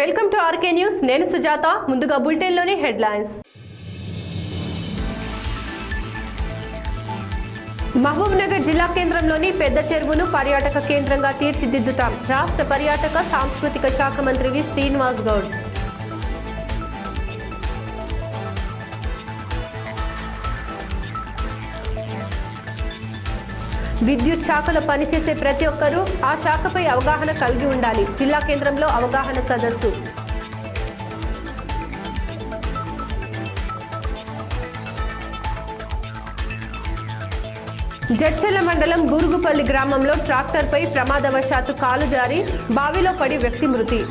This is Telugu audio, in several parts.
Welcome to RK news. నేను సుజాత. ముందుగా బులెటిన్లోని హెడ్లైన్స్. మహబూబ్నగర్ జిల్లా కేంద్రంలోని పెద్ద చెరువును పర్యాటక కేంద్రంగా తీర్చిదిద్దుతాం. రాష్ట్ర పర్యాటక సాంస్కృతిక శాఖ మంత్రి వి శ్రీనివాస్ గౌడ్. విద్యుత్ శాఖలో పనిచేసే ప్రతి ఒక్కరూ ఆ శాఖపై అవగాహన కలిగి ఉండాలి. జిల్లా కేంద్రంలో అవగాహన సదస్సు. జడ్చర్ల మండలం బూరుగుపల్లి గ్రామంలో ట్రాక్టర్పై ప్రమాదవశాత్తు కాలు జారి బావిలో పడి వ్యక్తి మృతి.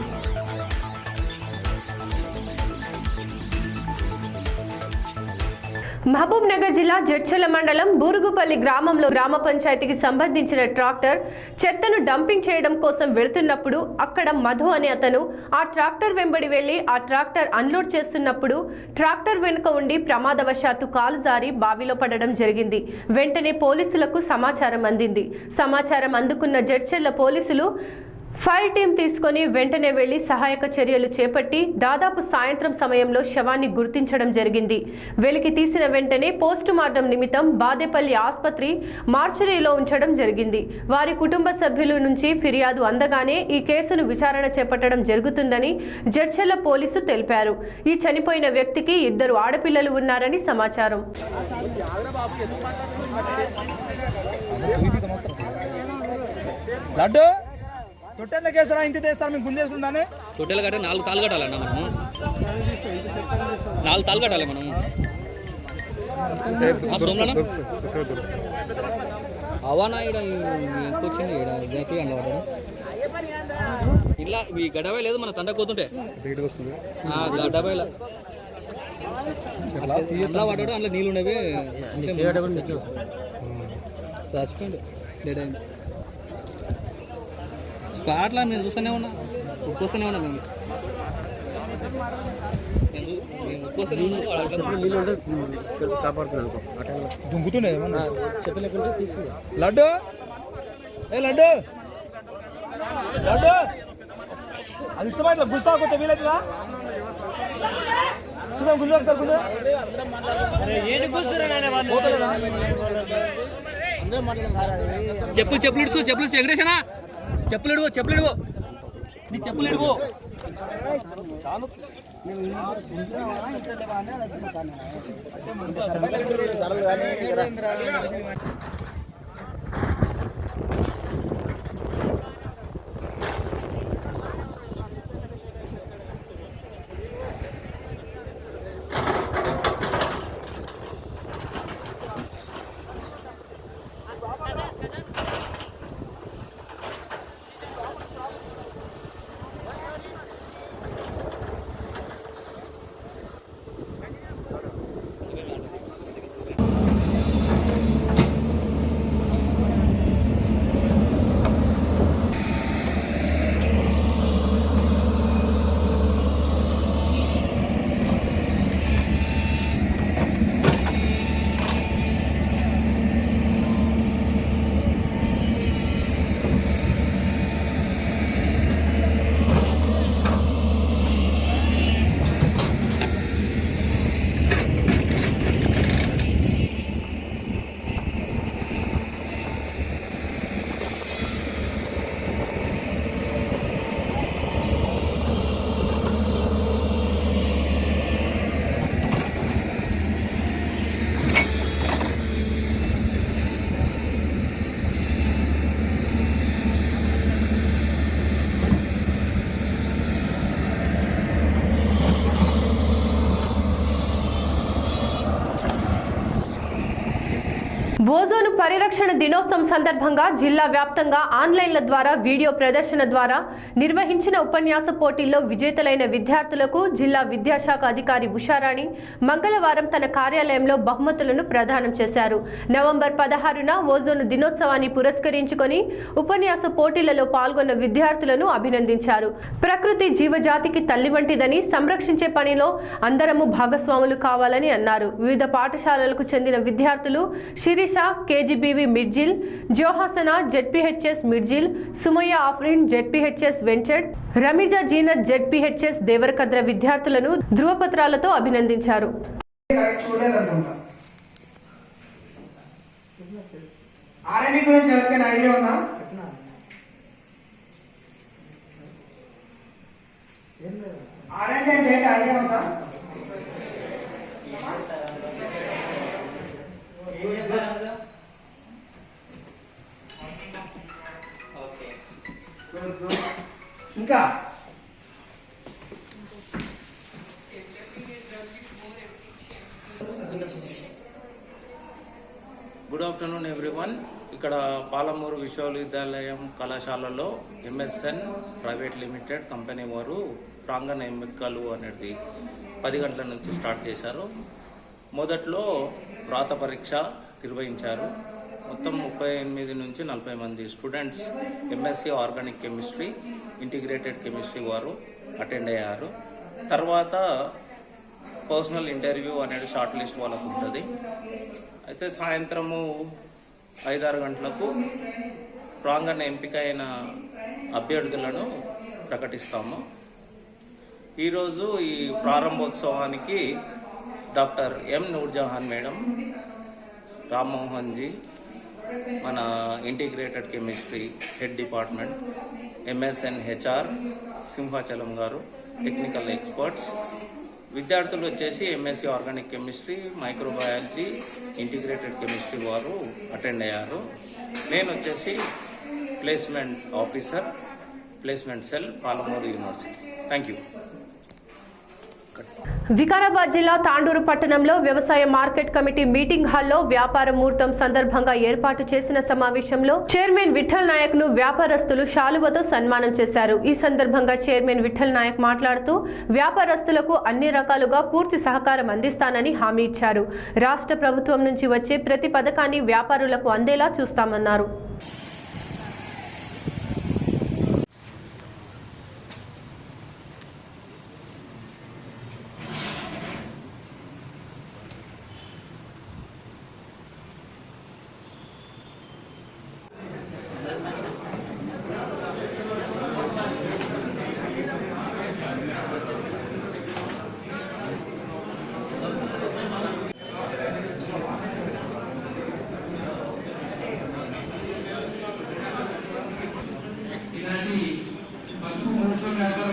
మహబూబ్ నగర్ జిల్లా జడ్చర్ల మండలం బూరుగుపల్లి గ్రామంలో గ్రామ పంచాయతీకి సంబంధించిన ట్రాక్టర్ చెత్తను డంపింగ్ చేయడం కోసం వెళుతున్నప్పుడు అక్కడ మధు అనే అతను ఆ ట్రాక్టర్ వెంబడి వెళ్లి ఆ ట్రాక్టర్ అన్లోడ్ చేస్తున్నప్పుడు ట్రాక్టర్ వెనుక ఉండి ప్రమాదవశాత్తు కాలు జారి బావిలో పడడం జరిగింది. వెంటనే పోలీసులకు సమాచారం అందింది. సమాచారం అందుకున్న జడ్చర్ల పోలీసులు ఫైర్ టీం తీసుకొని వెంటనే వెళ్లి సహాయక చర్యలు చేపట్టి దాదాపు సాయంత్రం సమయంలో శవాన్ని గుర్తించడం జరిగింది. వెలికి తీసిన వెంటనే పోస్టు మార్టం నిమిత్తం బాదేపల్లి ఆసుపత్రి మార్చురీలో ఉంచడం జరిగింది. వారి కుటుంబ సభ్యుల నుంచి ఫిర్యాదు అందగానే ఈ కేసును విచారణ చేపట్టడం జరుగుతుందని జడ్చర్ల పోలీసు తెలిపారు. ఈ చనిపోయిన వ్యక్తికి 2 ఆడపిల్లలు ఉన్నారని సమాచారం. తొట్టెల కేసరా ఇంటి తెస్తారు మీకు గుంజేసుకుందానే తొట్టెలు కట్టే 4 తాళ్ళు కట్టాలన్న మనము 4 తాళ్ళు కట్టాలి మనము అవనా ఇక్కడ ఎంకొచ్చింది ఇక్కడ అన్నవాడు ఇలా ఈ గడవే లేదు మన తండ్రి కూతుంటే గడవేలా అట్లా పడ్డాడు అందులో నీళ్ళు ఉండేవి చచ్చిపోయింది డెడ్ అయింది స్పాట్లో మేము చూస్తూనే ఉన్నా ఉప్పుకొస్తూనే ఉన్నా మేము దుంకుతుండే లడ్డు లడ్డు లడ్డు అది ఇష్టమైతే గుస్తా కొంచెం వీలైతుందా గుంజు సార్ గుంజు చెప్పులు వెంకటేశనా చెప్పులు నీ చెప్పులు ఇడుగు ఓజోను పరిరక్షణ దినోత్సవం సందర్భంగా జిల్లా వ్యాప్తంగా ఆన్లైన్ల ద్వారా వీడియో ప్రదర్శన ద్వారా నిర్వహించిన ఉపన్యాస పోటీల్లో విజేతలైన విద్యార్థులకు జిల్లా విద్యాశాఖ అధికారి ఉషారాణి మంగళవారం తన కార్యాలయంలో బహుమతులను ప్రదానం చేశారు. నవంబర్ 16న ఓజోను దినోత్సవాన్ని పురస్కరించుకొని ఉపన్యాస పోటీలలో పాల్గొన్న విద్యార్థులను అభినందించారు. ప్రకృతి జీవజాతికి తల్లి వంటిదని సంరక్షించే పనిలో అందరము భాగస్వాములు కావాలని అన్నారు. వివిధ పాఠశాలలకు చెందిన విద్యార్థులు Sirisha Sirisha KGBV Midjil, Johasana ZPHS Midjil, Sumaiya Afrin ZPHS వెంచర్డ్, రమీజా జీనత్ జెడ్పీహెచ్ఎస్ దేవరకద్ర విద్యార్థులను ధృవపత్రాలతో అభినందించారు. ఆర్ఎండి గురించి ఎవరికైనా ఐడియా ఉందా? ఆర్ఎండి అంటే ఏంటి ఐడియా ఉందా? ఇంకా గుడ్ ఆఫ్టర్నూన్ ఎవ్రీవన్. ఇక్కడ పాలమూరు విశ్వవిద్యాలయం కళాశాలలో ఎంఎస్ఎన్ ప్రైవేట్ లిమిటెడ్ కంపెనీ వారు ప్రాంగణ ఎంపికలు అనేది 10 గంటల నుంచి స్టార్ట్ చేశారు. మొదట్లో వ్రాత పరీక్ష నిర్వహించారు. మొత్తం 38 నుంచి 40 మంది students MSc organic chemistry, integrated chemistry వారు అటెండ్ అయ్యారు. తర్వాత పర్సనల్ ఇంటర్వ్యూ అనేది షార్ట్ లిస్ట్ వాళ్ళకు ఉంటుంది. అయితే సాయంత్రము 5-6 గంటలకు ప్రాంగణ ఎంపిక అయిన అభ్యర్థులను ప్రకటిస్తాము. ఈరోజు ఈ ప్రారంభోత్సవానికి doctor M Noorjahan madam, Rammohan ji, మన integrated chemistry head department, MSN HR Simhachalam గారు, టెక్నికల్ ఎక్స్పర్ట్స్, విద్యార్థులు వచ్చేసి MSc organic chemistry, microbiology, integrated chemistry వారు అటెండ్ అయ్యారు. నేను వచ్చేసి placement officer, placement cell, Palamuru university. Thank you. Vikarabad జిల్లా తాండూరు పట్టణంలో వ్యవసాయ మార్కెట్ కమిటీ మీటింగ్ హాల్లో వ్యాపార ముహూర్తం సందర్భంగా ఏర్పాటు చేసిన సమావేశంలో చైర్మన్ విఠల్ నాయక్ ను వ్యాపారస్తులు శాలువతో సన్మానం చేశారు. ఈ సందర్భంగా చైర్మన్ విఠల్ నాయక్ మాట్లాడుతూ వ్యాపారస్తులకు అన్ని రకాలుగా పూర్తి సహకారం అందిస్తానని హామీ ఇచ్చారు. రాష్ట్ర ప్రభుత్వం నుంచి వచ్చే ప్రతి పథకాన్ని వ్యాపారులకు అందేలా చూస్తామన్నారు.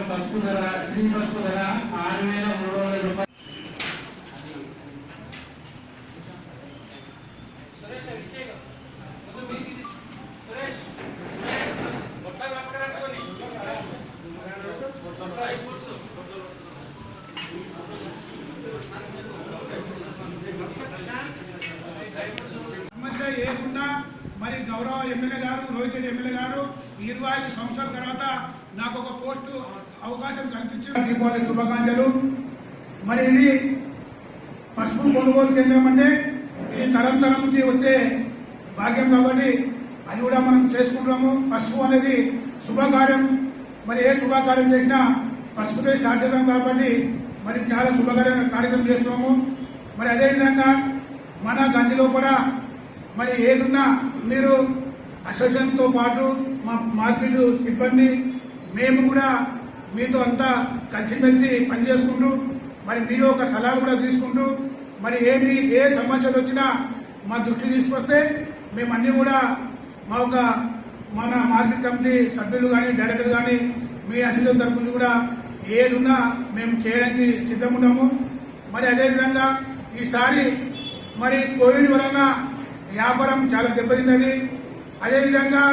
పసుపు ధర, శ్రీ పసుపు ధర 6,300 రూపాయలు. సమస్య ఏకుండా మరి గౌరవ ఎమ్మెల్యే గారు, రోహిత్ ఎమ్మెల్యే గారు 25 సంవత్సరాల తర్వాత నాకు ఒక పోస్టు అవకాశం కల్పించారు. దీపావళి శుభాకాంక్షలు. మరి ఇది పసుపు కొనుగోలు కేంద్రం అంటే ఇది తరం నుంచి వచ్చే భాగ్యం కాబట్టి అది కూడా మనం చేసుకుంటాము. పసుపు అనేది శుభకార్యం. మరి ఏ శుభకార్యం చేసినా పసుపుతో స్టార్ట్ చేద్దాం కాబట్టి మరి చాలా కార్యక్రమం చేస్తున్నాము. మరి అదేవిధంగా మన గంజిలో కూడా మరి ఏదున్నా మీరు అసోసియేషన్తో పాటు మా మార్కెట్ సిబ్బంది మేము కూడా మీతో అంతా కలిసిమెలిసి పనిచేసుకుంటూ మరి మీ యొక్క సలహాలు కూడా తీసుకుంటూ మరి ఏ సమస్యలు వచ్చినా మా దృష్టి తీసుకొస్తే మేము అన్ని కూడా మన మార్కెట్ కమిటీ సభ్యులు కానీ డైరెక్టర్ కానీ మీ అసోసియేషన్ తరఫున కూడా ఏదున్నా మేము చేయడానికి సిద్ధమున్నాము. మరి అదేవిధంగా ఈసారి మరి కోవిడ్ వలన వ్యాపారం చాలా దెబ్బతిన్నది. అదేవిధంగా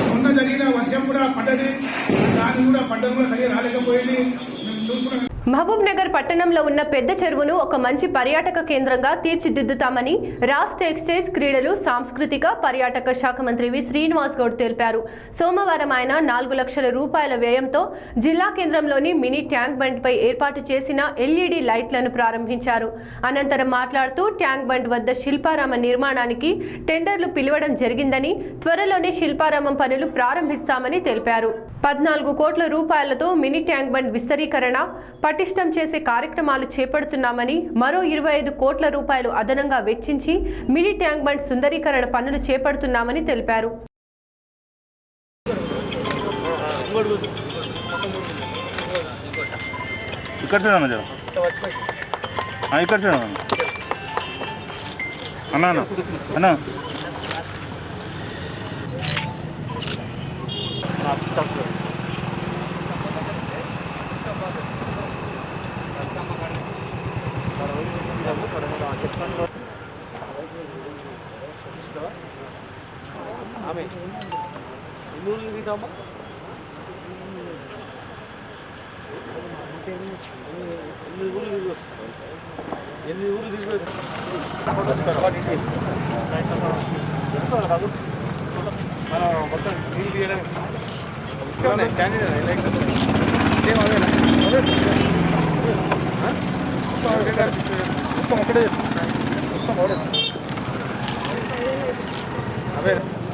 మొన్న జరిగిన వర్షం కూడా పడ్డది, దాన్ని కూడా పంటలు కూడా సరిగా రాలేకపోయింది. మేము చూసుకున్నాం. మహబూబ్ నగర్ పట్టణంలో ఉన్న పెద్ద చెరువును ఒక మంచి పర్యాటక కేంద్రంగా తీర్చిదిద్దుతామని రాష్ట్ర ఎక్స్చేంజ్, క్రీడలు, సాంస్కృతిక పర్యాటక శాఖ మంత్రి వి శ్రీనివాస్ గౌడ్ తెలిపారు. సోమవారం ఆయన 4 లక్షల రూపాయల వ్యయంతో జిల్లా కేంద్రంలోని మినీ ట్యాంక్ బండ్ పై ఏర్పాటు చేసిన ఎల్ఈడి లైట్లను ప్రారంభించారు. అనంతరం మాట్లాడుతూ ట్యాంక్ బండ్ వద్ద శిల్పారామ నిర్మాణానికి టెండర్లు పిలవడం జరిగిందని, త్వరలోనే శిల్పారామం పనులు ప్రారంభిస్తామని తెలిపారు. 14 కోట్ల రూపాయలతో మినీ ట్యాంక్ బండ్ విస్తరీకరణ, పటిష్టం చేసే కార్యక్రమాలు చేపడుతున్నామని, మరో 25 కోట్ల రూపాయలు అదనంగా వెచ్చించి మినీ ట్యాంక్ బండ్ సుందరీకరణ పనులు చేపడుతున్నామని తెలిపారు. ఇక్కడ చూడమ్మా జర ఇక్కడ చూడమ్మా అన్నా అన్నా అన్నా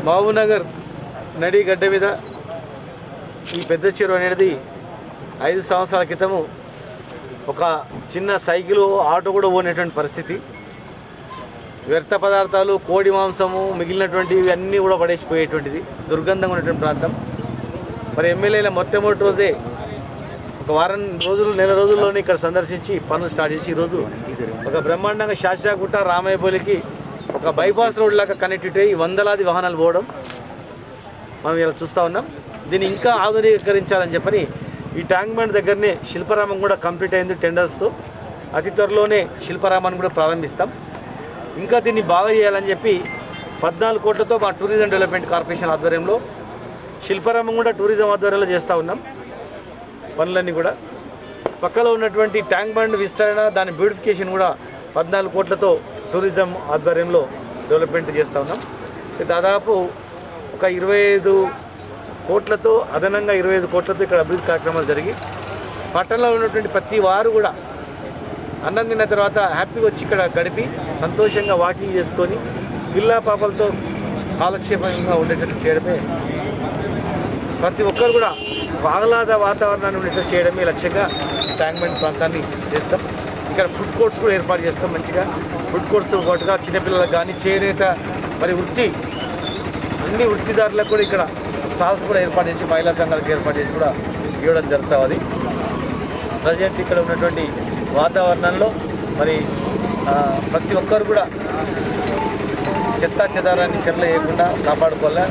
మహబూబ్నగర్ నడి గడ్డ మీద ఈ పెద్ద చెరువు అనేది 5 సంవత్సరాల క్రితము ఒక చిన్న సైకిల్ ఆటో కూడా పోనేటువంటి పరిస్థితి. వ్యర్థ పదార్థాలు, కోడి మాంసము, మిగిలినటువంటివి అన్నీ కూడా పడేసిపోయేటువంటిది, దుర్గంధంగా ఉన్నటువంటి ప్రాంతం. మరి ఎమ్మెల్యేల మొట్టమొదటి రోజే ఒక వారం రోజులు, నెల రోజుల్లోనే ఇక్కడ సందర్శించి పనులు స్టార్ట్ చేసి ఈరోజు ఒక బ్రహ్మాండంగా శాశ్యాగుట్ట రామయ్యపల్లికి ఒక బైపాస్ రోడ్ లాగా కనెక్టివిటీ అయ్యి వందలాది వాహనాలు పోవడం మనం ఇలా చూస్తూ ఉన్నాం. దీన్ని ఇంకా ఆధునీకరించాలని చెప్పని ఈ ట్యాంక్ బండ్ దగ్గరనే శిల్పారామం కూడా కంప్లీట్ అయింది టెండర్స్తో. అతి త్వరలోనే శిల్పారామాన్ని కూడా ప్రారంభిస్తాం. ఇంకా దీన్ని బాగా చేయాలని చెప్పి 14 కోట్లతో మా టూరిజం డెవలప్మెంట్ కార్పొరేషన్ ఆధ్వర్యంలో శిల్పారామం కూడా టూరిజం ఆధ్వర్యంలో చేస్తూ ఉన్నాం పనులన్నీ కూడా. పక్కలో ఉన్నటువంటి ట్యాంక్ బండ్ విస్తరణ, దాని బ్యూటిఫికేషన్ కూడా 14 కోట్లతో టూరిజం ఆధ్వర్యంలో డెవలప్మెంట్ చేస్తూ ఉన్నాం. దాదాపు ఒక 25 కోట్లతో, అదనంగా 25 కోట్లతో ఇక్కడ అభివృద్ధి కార్యక్రమాలు జరిగి పట్టణంలో ఉన్నటువంటి ప్రతి వారు కూడా అన్నం తిన్న తర్వాత హ్యాపీగా వచ్చి ఇక్కడ గడిపి సంతోషంగా వాకింగ్ చేసుకొని పిల్ల పాపలతో కాలక్షేపంగా ఉండేటట్టు చేయడమే, ప్రతి ఒక్కరు కూడా ఆహ్లాద వాతావరణాన్ని ఉండేటట్టు చేయడమే లక్ష్యంగా ట్యాంక్ బండ్ ప్రాంతాన్ని చేస్తాం. ఇక్కడ ఫుడ్ కోర్ట్స్ కూడా ఏర్పాటు చేస్తాం. మంచిగా ఫుడ్ కోర్ట్స్తో పాటుగా చిన్నపిల్లలకు కానీ, చేనేత మరి అన్ని వృత్తిదారులకు కూడా ఇక్కడ స్టాల్స్ కూడా ఏర్పాటు చేసి, మహిళా సంఘాలకు ఏర్పాటు చేసి కూడా ఇవ్వడం జరుగుతుంది. ప్రజెంట్ ఇక్కడ ఉన్నటువంటి వాతావరణంలో మరి ప్రతి ఒక్కరు కూడా చెత్తా చెదారాన్ని చెర్ల వేయకుండా కాపాడుకోవాలా.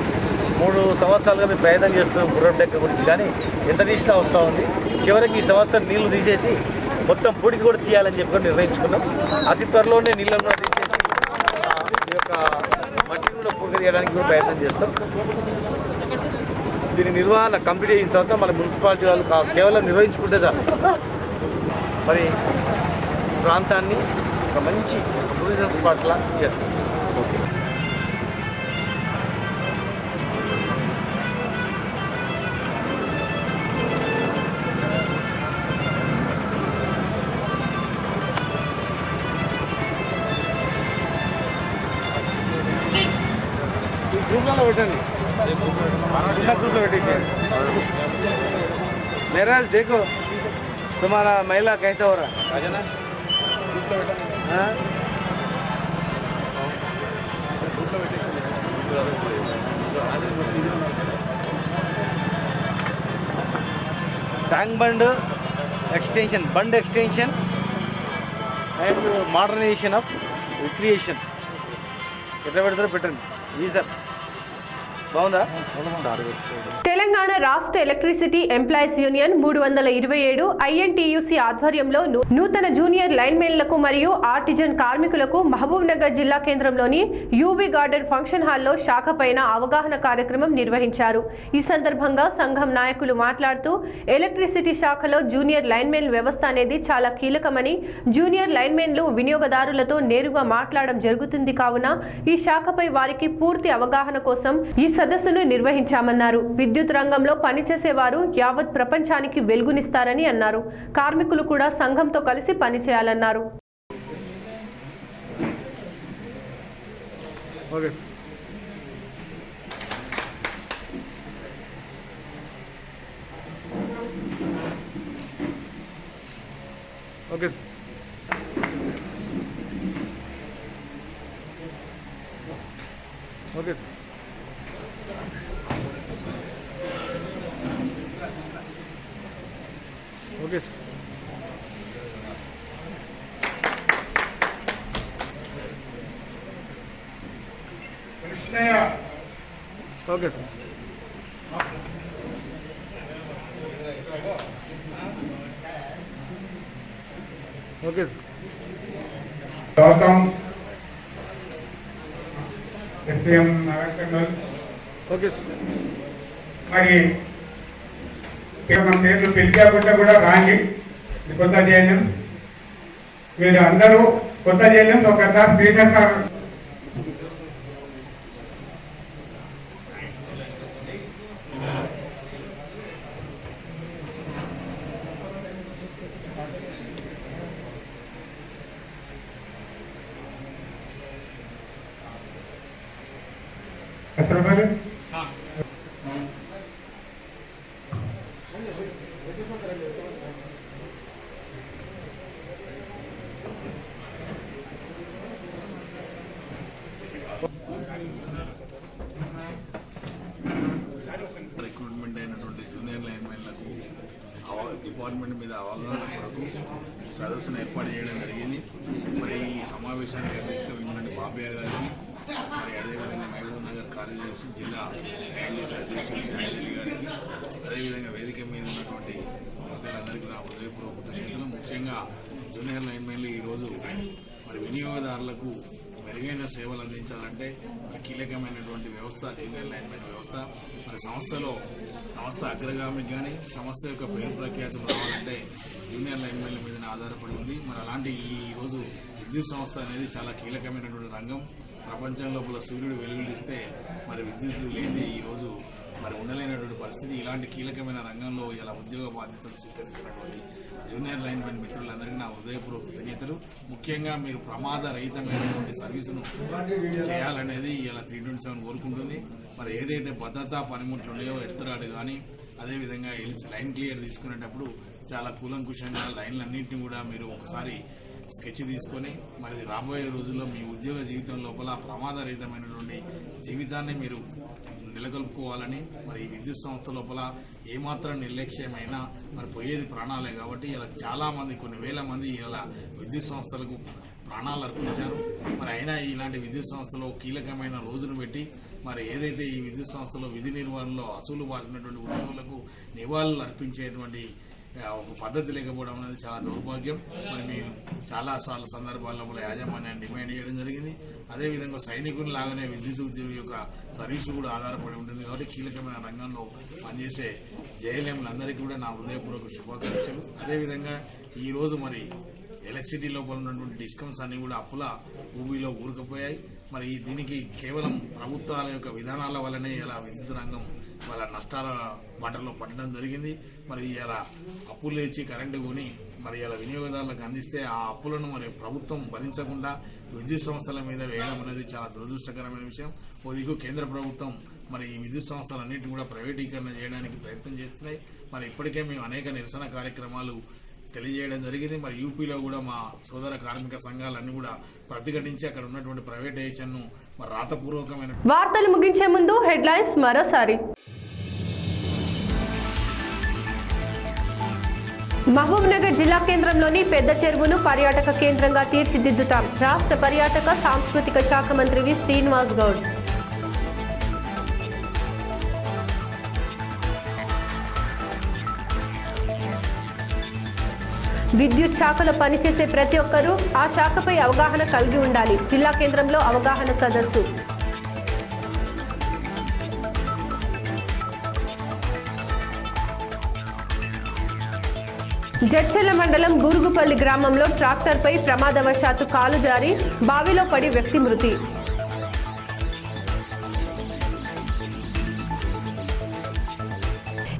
3 సంవత్సరాలుగా మేము ప్రయత్నం చేస్తున్నాం గుర్రం డెక్క గురించి, కానీ ఎంత తీసినా వస్తూ ఉంది. చివరికి ఈ సంవత్సరం నీళ్లు తీసేసి మొత్తం పూడికి కూడా తీయాలని చెప్పి నిర్ణయించుకున్నాం. అతి త్వరలోనే నీళ్ళను కూడా తీసేసి ఈ యొక్క మట్టిని కూడా పూడిక తీయడానికి కూడా ప్రయత్నం చేస్తాం. దీని నిర్వహణ కంప్లీట్ అయిన తర్వాత మన మున్సిపాలిటీ వాళ్ళు కేవలం నిర్వహించుకుంటే మరి ప్రాంతాన్ని ఒక మంచి టూరిజం స్పాట్లా చేస్తాం. ఈ గ్రూప్లలో పెట్టండి, ग्रुप में बैठे मेराज देखो तुम्हारा महिला कैसा हो रहा है हाँ? Tank bund extension and modernization of recreation ఎట్లా పెడతారో పెట్టండి. వీసర్ బాగుందా? తెలంగాణ రాష్ట్ర ఎలక్ట్రిసిటీ ఎంప్లాయీస్ యూనియన్ 327 ఐఎన్టీయూసీ ఆధ్వర్యంలో నూతన జూనియర్ లైన్మెన్లకు మరియు ఆర్టిజన్ కార్మికులకు మహబూబ్ నగర్ జిల్లా కేంద్రంలోని యూవీ గార్డెన్ ఫంక్షన్ హాల్లో శాఖ పైన అవగాహన కార్యక్రమం నిర్వహించారు. ఈ సందర్భంగా సంఘం నాయకులు మాట్లాడుతూ ఎలక్ట్రిసిటీ శాఖలో జూనియర్ లైన్మెన్ వ్యవస్థ అనేది చాలా కీలకమని, జూనియర్ లైన్మెన్లు వినియోగదారులతో నేరుగా మాట్లాడడం జరుగుతుంది కావున ఈ శాఖపై వారికి పూర్తి అవగాహన కోసం ఈ సదస్సును నిర్వహించామన్నారు. విద్యుత్ రంగంలో పనిచేసేవారు యావత్ ప్రపంచానికి వెలుగునిస్తారని అన్నారు. కార్మికులు కూడా సంఘంతో కలిసి పనిచేయాలన్నారు. Okay sir. Okay sir. Krishnaiah okay sir. Okay sir. Gautam SPM Nagar. Okay sir. మరి మన పేర్లు పిలిచాకుంటే కూడా రాండి. కొత్త జైలు మీరు అందరూ కొత్త జైలు ఒకసారి తీసేస్తారు. రూపాయలు రిక్రూట్మెంట్ అయినటువంటి జూనియర్ లైన్మెన్లకు డిపార్ట్మెంట్ మీద అవగాహన కొరకు సదస్సును ఏర్పాటు చేయడం జరిగింది. మరి ఈ సమావేశానికి అధ్యక్షత వహించినటువంటి బాబయ్య గారికి, మరి అదేవిధంగా మహబూబ్ నగర్ కార్యదర్శి జిల్లా న్యాయదీశ అధ్యక్షులు న్యాయదీశి గారికి, అదేవిధంగా వేదిక మీద ఉన్నటువంటి ప్రజలందరికీ నా హృదయపూర్వక కృతజ్ఞతలు. ముఖ్యంగా జూనియర్ లైన్మెన్లు ఈరోజు మరి వినియోగదారులకు మెరుగైన సేవలు అందించాలంటే మరి కీలకమైనటువంటి వ్యవస్థ జూనియర్ లైన్మెన్ వ్యవస్థ. మరి సంస్థ అగ్రగామికి కానీ సంస్థ యొక్క పేరు ప్రఖ్యాతులు రావాలంటే జూనియర్ లైన్మెన్ల మీదనే ఆధారపడి ఉంది. మరి అలాంటి ఈరోజు విద్యుత్ సంస్థ అనేది చాలా కీలకమైనటువంటి రంగం. ప్రపంచం లోపల సూర్యుడు వెలుగులిస్తే మరి విద్యుత్ లేని ఈరోజు మరి ఉండలేనటువంటి పరిస్థితి. ఇలాంటి కీలకమైన రంగంలో ఇలా ఉద్యోగ బాధ్యతలు స్వీకరించినటువంటి జూనియర్ లైన్మెన్ మిత్రులందరికీ నా హృదయపూర్వక కృతజ్ఞతలు. ముఖ్యంగా మీరు ప్రమాద రహితమైనటువంటి సర్వీసును చేయాలనేది ఇలా 327 కోరుకుంటుంది. మరి ఏదైతే భద్రతా పనిముట్లు ఉన్నాయో ఎత్తరాడు కానీ అదేవిధంగా లైన్ క్లియర్ తీసుకునేటప్పుడు చాలా కూలంకుషంగా లైన్లన్నింటినీ కూడా మీరు ఒకసారి స్కెచ్ తీసుకొని మరి రాబోయే రోజుల్లో మీ ఉద్యోగ జీవితం లోపల ప్రమాదరహితమైనటువంటి జీవితాన్ని మీరు నెలకొల్పుకోవాలని, మరి ఈ విద్యుత్ సంస్థ లోపల ఏమాత్రం నిర్లక్ష్యమైనా మరి పోయేది ప్రాణాలే. కాబట్టి ఇలా చాలా మంది కొన్ని వేల మంది ఇలా విద్యుత్ సంస్థలకు ప్రాణాలు అర్పించారు. మరి అయినా ఇలాంటి విద్యుత్ సంస్థలో కీలకమైన రోజును పెట్టి మరి ఏదైతే ఈ విద్యుత్ సంస్థలో విధి నిర్వహణలో అసూలు బాసినటువంటి ఉద్యోగులకు నివాళులు అర్పించేటువంటి ఒక పద్ధతి లేకపోవడం అనేది చాలా దౌర్భాగ్యం. మరి మేము చాలా సందర్భాల్లో యాజమాన్యాన్ని డిమాండ్ చేయడం జరిగింది. అదేవిధంగా సైనికుని లాగానే విద్యుత్ ఉద్యోగి యొక్క సర్వీసు కూడా ఆధారపడి ఉంటుంది. కాబట్టి కీలకమైన రంగంలో పనిచేసే జేఎల్ఎంలందరికీ కూడా నా హృదయపూర్వక శుభాకాంక్షలు. అదేవిధంగా ఈరోజు మరి ఎలక్ట్రిసిటీ లోపల ఉన్నటువంటి డిస్కమ్స్ అన్ని కూడా అప్పుల ఊబిలో ఊరుకుపోయాయి. మరి దీనికి కేవలం ప్రభుత్వాల యొక్క విధానాల వల్లనే ఇలా విద్యుత్ రంగం వాళ్ళ నష్టాల బాటలో పడడం జరిగింది. మరి ఇలా అప్పులు తెచ్చి కరెంటు కొని మరి ఇలా వినియోగదారులకు అందిస్తే ఆ అప్పులను మరి ప్రభుత్వం భరించకుండా విద్యుత్ సంస్థల మీద వేయడం అనేది చాలా దురదృష్టకరమైన విషయం. ఓ దిగు కేంద్ర ప్రభుత్వం మరి ఈ విద్యుత్ సంస్థలన్నింటినీ కూడా ప్రైవేటీకరణ చేయడానికి ప్రయత్నం చేస్తున్నాయి. మరి ఇప్పటికే మేము అనేక నిరసన కార్యక్రమాలు తెలియజేయడం జరిగింది. మరి యూపీలో కూడా మా సోదర కార్మిక సంఘాలన్నీ కూడా ప్రతిఘటించి అక్కడ ఉన్నటువంటి ప్రైవేటైజేషన్ ను మరి రాతపూర్వకమైన. వార్తలు ముగించే ముందు హెడ్లైన్స్ మరోసారి. మహబూబ్ నగర్ జిల్లా కేంద్రంలోని పెద్ద చెరువును పర్యాటక కేంద్రంగా తీర్చిదిద్దుతాం. రాష్ట్ర పర్యాటక సాంస్కృతిక శాఖ మంత్రి వి శ్రీనివాస్ గౌడ్. విద్యుత్ శాఖలో పనిచేసే ప్రతి ఒక్కరూ ఆ శాఖపై అవగాహన కలిగి ఉండాలి. జిల్లా కేంద్రంలో అవగాహన సదస్సు. జడ్చర్ల మండలం బూరుగుపల్లి గ్రామంలో ట్రాక్టర్పై ప్రమాదవశాత్తు కాలు జారి బావిలో పడి వ్యక్తి మృతి.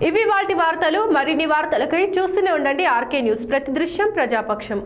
ఇవి వాటి వార్తలు. మరిన్ని వార్తలకై చూస్తూనే ఉండండి ఆర్కే న్యూస్. ప్రతి దృశ్యం ప్రజాపక్షం.